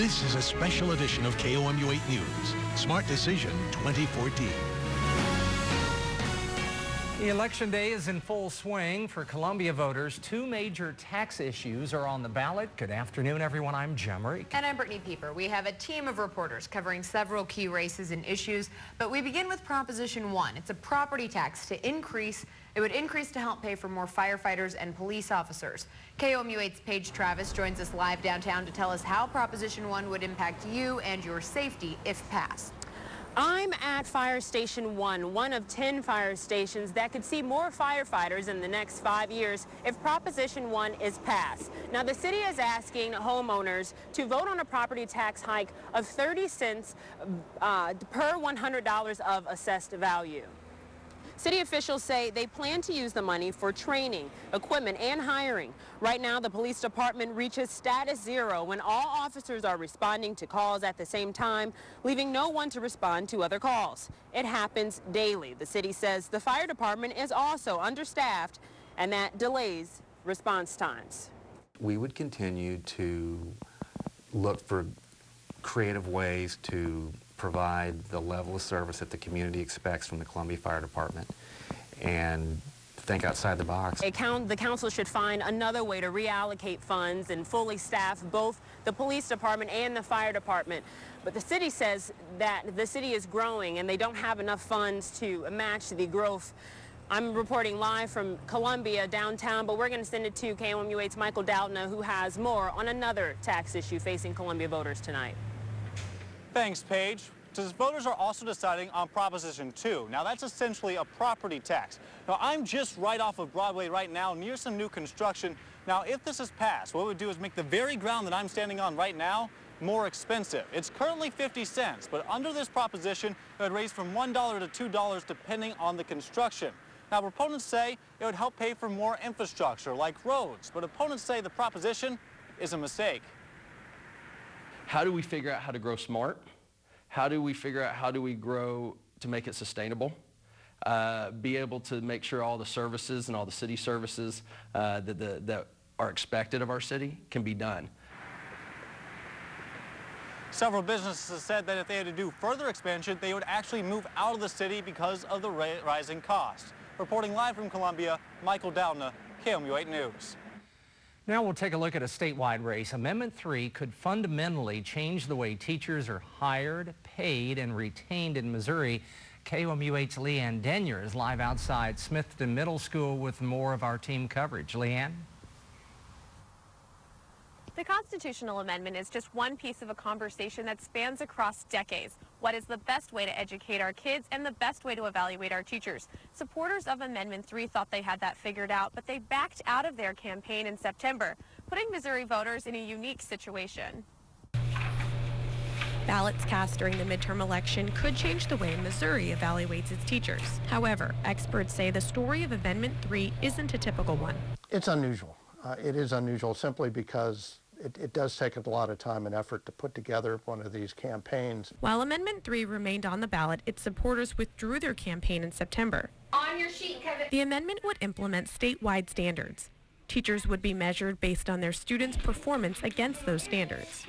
This is a special edition of KOMU 8 News, Smart Decision 2014. Election day is in full swing for Columbia voters. Two major tax issues are on the ballot. Good afternoon, everyone. I'm Jim Reek. And I'm Brittany Pieper. We have a team of reporters covering several key races and issues, but we begin with Proposition 1. It's a property tax it would increase to help pay for more firefighters and police officers. KOMU 8's Paige Travis joins us live downtown to tell us how Proposition 1 would impact you and your safety if passed. I'm at Fire Station 1, one of 10 fire stations that could see more firefighters in the next 5 years if Proposition 1 is passed. Now, the city is asking homeowners to vote on a property tax hike of 30 cents per $100 of assessed value. City officials say they plan to use the money for training, equipment, and hiring. Right now, the police department reaches status zero when all officers are responding to calls at the same time, leaving no one to respond to other calls. It happens daily. The city says the fire department is also understaffed, and that delays response times. We would continue to look for creative ways to provide the level of service that the community expects from the Columbia Fire Department and think outside the box. The council should find another way to reallocate funds and fully staff both the police department and the fire department. But the city says that the city is growing and they don't have enough funds to match the growth. I'm reporting live from Columbia downtown, but we're going to send it to KOMU 8's Michael Doudna, who has more on another tax issue facing Columbia voters tonight. Thanks, Paige. Voters are also deciding on Proposition 2. Now, that's essentially a property tax. Now, I'm just right off of Broadway right now near some new construction. Now, if this is passed, what it would do is make the very ground that I'm standing on right now more expensive. It's currently 50 cents, but under this proposition, it would raise from $1 to $2 depending on the construction. Now, proponents say it would help pay for more infrastructure like roads, but opponents say the proposition is a mistake. How do we figure out how to grow smart? How do we figure out how do we grow to make it sustainable? Be able to make sure all the services and all the city services that are expected of our city can be done. Several businesses said that if they had to do further expansion, they would actually move out of the city because of the rising costs. Reporting live from Columbia, Michael Doudna, KOMU 8 News. Now we'll take a look at a statewide race. Amendment 3 could fundamentally change the way teachers are hired, paid, and retained in Missouri. KOMU 8's Leanne Denyer is live outside Smithton Middle School with more of our team coverage. Leanne? The constitutional amendment is just one piece of a conversation that spans across decades. What is the best way to educate our kids and the best way to evaluate our teachers? Supporters of Amendment 3 thought they had that figured out, but they backed out of their campaign in September, putting Missouri voters in a unique situation. Ballots cast during the midterm election could change the way Missouri evaluates its teachers. However, experts say the story of Amendment 3 isn't a typical one. It's unusual. It is unusual simply because it does take a lot of time and effort to put together one of these campaigns. While Amendment 3 remained on the ballot, its supporters withdrew their campaign in September. On your sheet, Kevin. The amendment would implement statewide standards. Teachers would be measured based on their students' performance against those standards.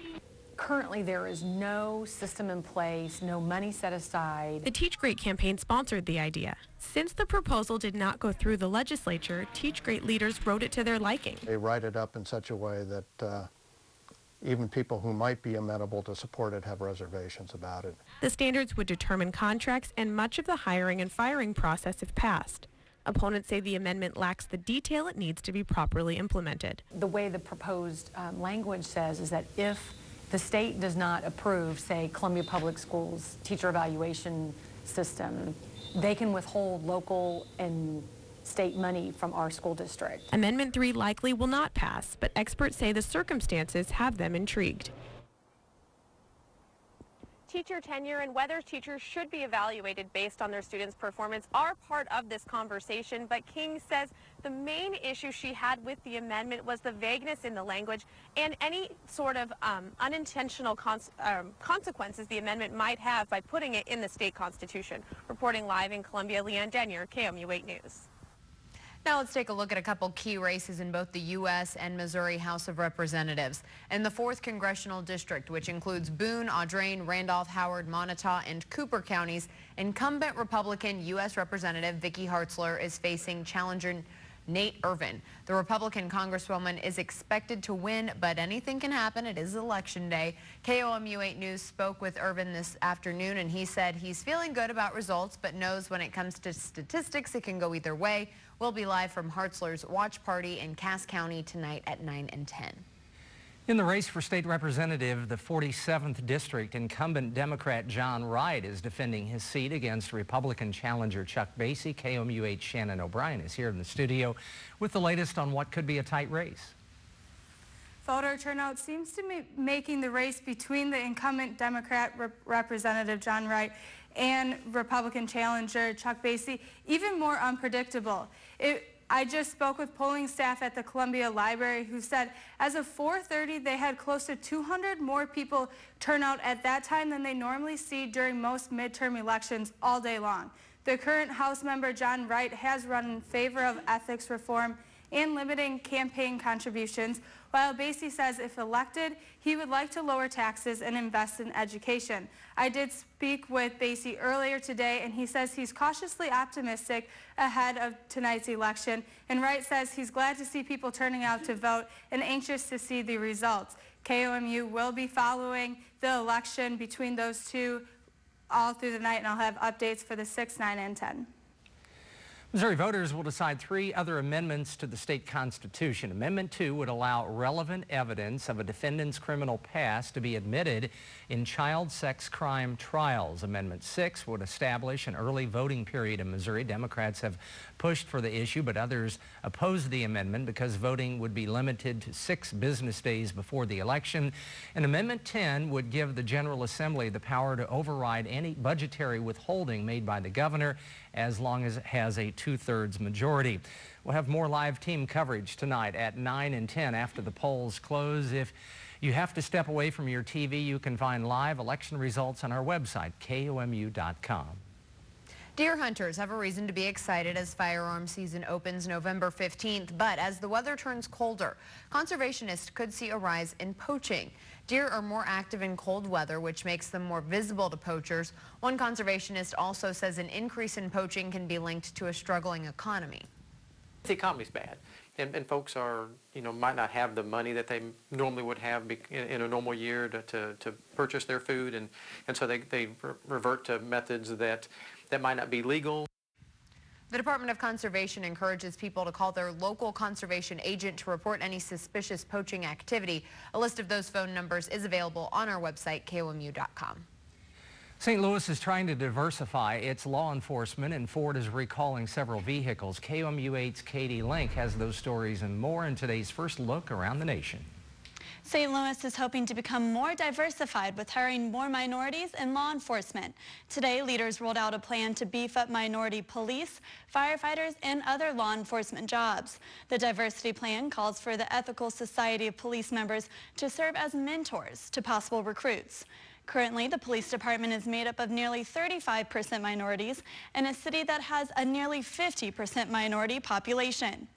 Currently, there is no system in place, no money set aside. The Teach Great campaign sponsored the idea. Since the proposal did not go through the legislature, Teach Great leaders wrote it to their liking. They write it up in such a way that even people who might be amenable to support it have reservations about it. The standards would determine contracts and much of the hiring and firing process if passed. Opponents say the amendment lacks the detail it needs to be properly implemented. The way the proposed language says is that if the state does not approve, say, Columbia Public Schools teacher evaluation system, they can withhold local and state money from our school district. Amendment 3 likely will not pass, but experts say the circumstances have them intrigued. Teacher tenure and whether teachers should be evaluated based on their students' performance are part of this conversation, but King says the main issue she had with the amendment was the vagueness in the language and any sort of unintentional consequences the amendment might have by putting it in the state constitution. Reporting live in Columbia, Leanne Denyer, KOMU 8 News. Now let's take a look at a couple key races in both the U.S. and Missouri House of Representatives. In the 4th Congressional District, which includes Boone, Audrain, Randolph, Howard, Montauk, and Cooper counties, incumbent Republican U.S. Representative Vicky Hartzler is facing challenger Nate Irvin. The Republican Congresswoman is expected to win, but anything can happen. It is Election Day. KOMU 8 News spoke with Irvin this afternoon, and he said he's feeling good about results, but knows when it comes to statistics, it can go either way. We'll be live from Hartzler's watch party in Cass County tonight at 9 and 10. In the race for state representative, the 47th District, incumbent Democrat John Wright is defending his seat against Republican challenger Chuck Basye. KOMU 8's Shannon O'Brien is here in the studio with the latest on what could be a tight race. Voter turnout seems to be making the race between the incumbent Democrat Representative John Wright and Republican challenger Chuck Basye even more unpredictable. I just spoke with polling staff at the Columbia Library who said as of 4:30 they had close to 200 more people turn out at that time than they normally see during most midterm elections all day long. The current House member John Wright has run in favor of ethics reform and limiting campaign contributions, while Basye says if elected, he would like to lower taxes and invest in education. I did speak with Basye earlier today, and he says he's cautiously optimistic ahead of tonight's election, and Wright says he's glad to see people turning out to vote and anxious to see the results. KOMU will be following the election between those two all through the night, and I'll have updates for the 6, 9, and 10. Missouri voters will decide 3 other amendments to the state constitution. Amendment 2 would allow relevant evidence of a defendant's criminal past to be admitted in child sex crime trials. Amendment 6 would establish an early voting period in Missouri. Democrats have pushed for the issue, but others oppose the amendment because voting would be limited to 6 business days before the election. And Amendment 10 would give the General Assembly the power to override any budgetary withholding made by the governor as long as it has a 2/3 majority. We'll have more live team coverage tonight at 9 and 10 after the polls close. If you have to step away from your TV, you can find live election results on our website, KOMU.com. Deer hunters have a reason to be excited as firearm season opens November 15th, but as the weather turns colder, conservationists could see a rise in poaching. Deer are more active in cold weather, which makes them more visible to poachers. One conservationist also says an increase in poaching can be linked to a struggling economy. The economy's bad, and folks are, might not have the money that they normally would have in a normal year to purchase their food, and so they revert to methods that might not be legal. The Department of Conservation encourages people to call their local conservation agent to report any suspicious poaching activity. A list of those phone numbers is available on our website, KOMU.com. St. Louis is trying to diversify its law enforcement, and Ford is recalling several vehicles. KOMU 8's Katie Link has those stories and more in today's first look around the nation. St. Louis is hoping to become more diversified with hiring more minorities in law enforcement. Today, leaders rolled out a plan to beef up minority police, firefighters, and other law enforcement jobs. The diversity plan calls for the Ethical Society of Police members to serve as mentors to possible recruits. Currently, the police department is made up of nearly 35% minorities in a city that has a nearly 50% minority population.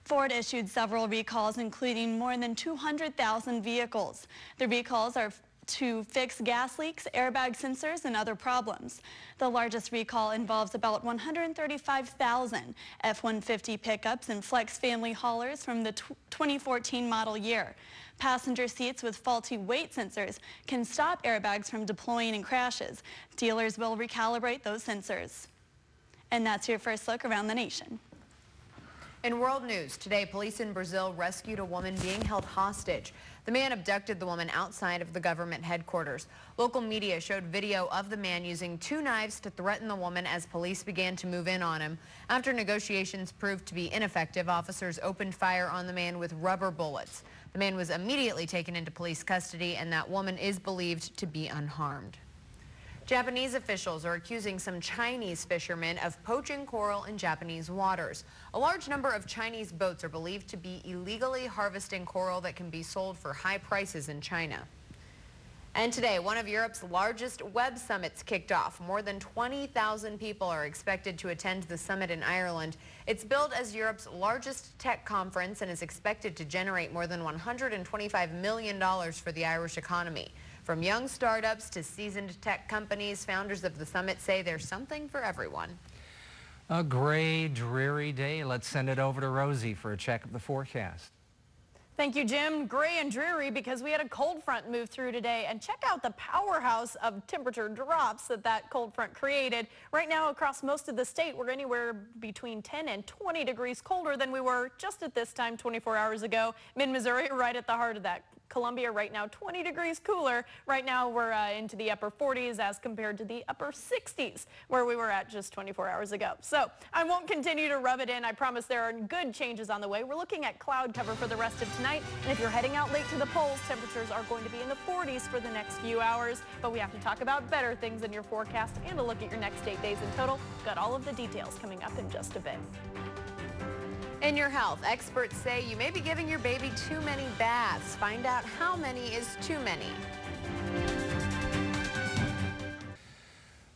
Ford issued several recalls, including more than 200,000 vehicles. The recalls are to fix gas leaks, airbag sensors, and other problems. The largest recall involves about 135,000 F-150 pickups and flex family haulers from the 2014 model year. Passenger seats with faulty weight sensors can stop airbags from deploying in crashes. Dealers will recalibrate those sensors. And that's your first look around the nation. In world news, today police in Brazil rescued a woman being held hostage. The man abducted the woman outside of the government headquarters. Local media showed video of the man using 2 knives to threaten the woman as police began to move in on him. After negotiations proved to be ineffective, officers opened fire on the man with rubber bullets. The man was immediately taken into police custody, and that woman is believed to be unharmed. Japanese officials are accusing some Chinese fishermen of poaching coral in Japanese waters. A large number of Chinese boats are believed to be illegally harvesting coral that can be sold for high prices in China. And today, one of Europe's largest web summits kicked off. More than 20,000 people are expected to attend the summit in Ireland. It's billed as Europe's largest tech conference and is expected to generate more than $125 million for the Irish economy. From young startups to seasoned tech companies, founders of the summit say there's something for everyone. A gray, dreary day. Let's send it over to Rosie for a check of the forecast. Thank you, Jim. Gray and dreary because we had a cold front move through today. And check out the powerhouse of temperature drops that cold front created. Right now across most of the state, we're anywhere between 10 and 20 degrees colder than we were just at this time 24 hours ago. Mid-Missouri right at the heart of that. Columbia right now 20 degrees cooler. Right now we're into the upper 40s as compared to the upper 60s where we were at just 24 hours ago. So I won't continue to rub it in. I promise there are good changes on the way. We're looking at cloud cover for the rest of tonight. And if you're heading out late to the polls, temperatures are going to be in the 40s for the next few hours. But we have to talk about better things in your forecast and a look at your next 8 days in total. Got all of the details coming up in just a bit. In your health, experts say you may be giving your baby too many baths. Find out how many is too many.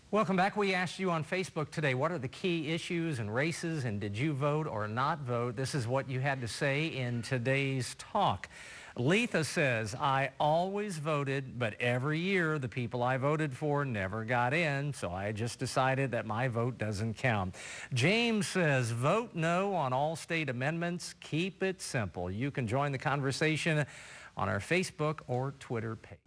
Welcome back. We asked you on Facebook today, what are the key issues and races, and did you vote or not vote? This is what you had to say in today's talk. Letha says, I always voted, but every year the people I voted for never got in, so I just decided that my vote doesn't count. James says, vote no on all state amendments. Keep it simple. You can join the conversation on our Facebook or Twitter page.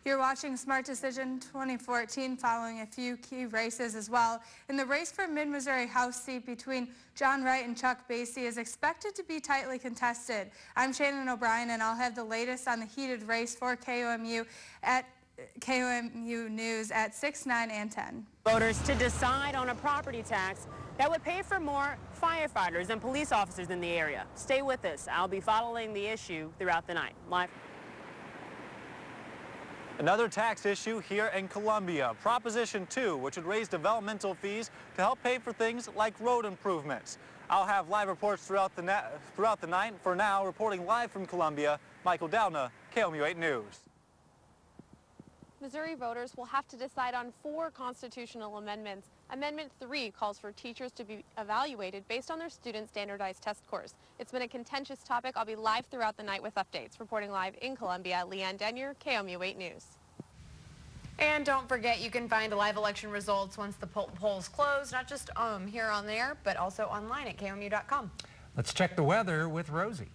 You're watching Smart Decision 2014, following a few key races as well. In the race for Mid-Missouri House seat between John Wright and Chuck Basie is expected to be tightly contested. I'm Shannon O'Brien, and I'll have the latest on the heated race for KOMU at KOMU News at 6, 9, and 10. Voters to decide on a property tax that would pay for more firefighters and police officers in the area. Stay with us. I'll be following the issue throughout the night. Live. Another tax issue here in Columbia, Proposition 2, which would raise developmental fees to help pay for things like road improvements. I'll have live reports throughout the night. For now, reporting live from Columbia, Michael Downa, KOMU 8 News. Missouri voters will have to decide on 4 constitutional amendments. Amendment 3 calls for teachers to be evaluated based on their students' standardized test scores. It's been a contentious topic. I'll be live throughout the night with updates. Reporting live in Columbia, Leanne Denyer, KOMU 8 News. And don't forget, you can find live election results once the polls close, not just here on there, but also online at KOMU.com. Let's check the weather with Rosie.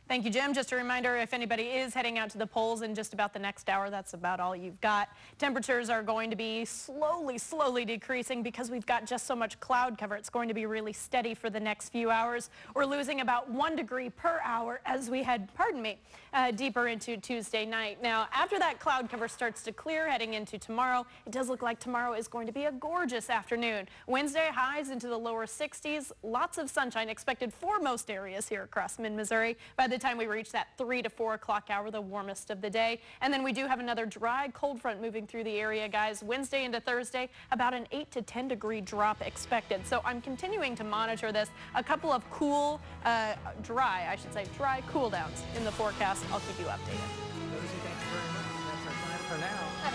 Thank you, Jim. Just a reminder, if anybody is heading out to the polls in just about the next hour, that's about all you've got. Temperatures are going to be slowly decreasing because we've got just so much cloud cover. It's going to be really steady for the next few hours. We're losing about 1 degree per hour as we head, deeper into Tuesday night. Now, after that cloud cover starts to clear heading into tomorrow, it does look like tomorrow is going to be a gorgeous afternoon. Wednesday highs into the lower 60s. Lots of sunshine expected for most areas here across mid-Missouri. By the time we reach that 3 to 4 o'clock hour, the warmest of the day. And then we do have another dry cold front moving through the area, guys. Wednesday into Thursday, about an 8 to 10 degree drop expected. So I'm continuing to monitor this. A couple of cool, dry cool downs in the forecast. I'll keep you updated. Rosie, thank you very much. That's our time for now.